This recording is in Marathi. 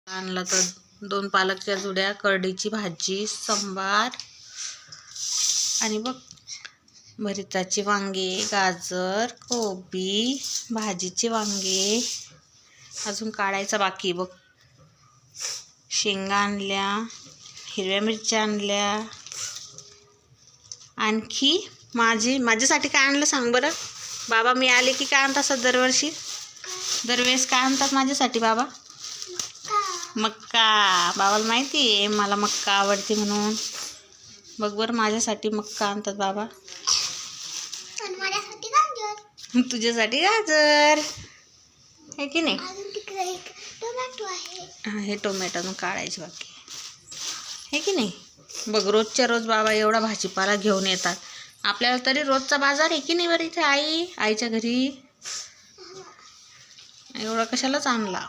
आणला तर 2 पालकच्या जुड्या, करडीची भाजी, सांबार आणि बघ भरिताची वांगे, गाजर, कोबी, भाजीचे वांगे, अजून काढायचा बाकी बघ. शेंगा आणल्या, हिरव्या मिरच्या आणल्या. आणखी माझ्यासाठी काय आणलं सांग बरं बाबा. मी आले की काय आणतात दरवेळेस काय आणतात माझ्यासाठी बाबा? मक्का. बाबाला माहिती आहे मला मक्का आवडते म्हणून. बघ बरं माझ्यासाठी मक्का आणतात बाबा. तुझ्यासाठी गाजर आहे की नाही? हे टोमॅटो काढायचे बाकी आहे की नाही? बघ रोजच्या रोज बाबा एवढा भाजीपाला घेऊन येतात. आपल्याला तरी रोजचा बाजार आहे की नाही बरं इथे आईच्या घरी? एवढा कशालाच आणला.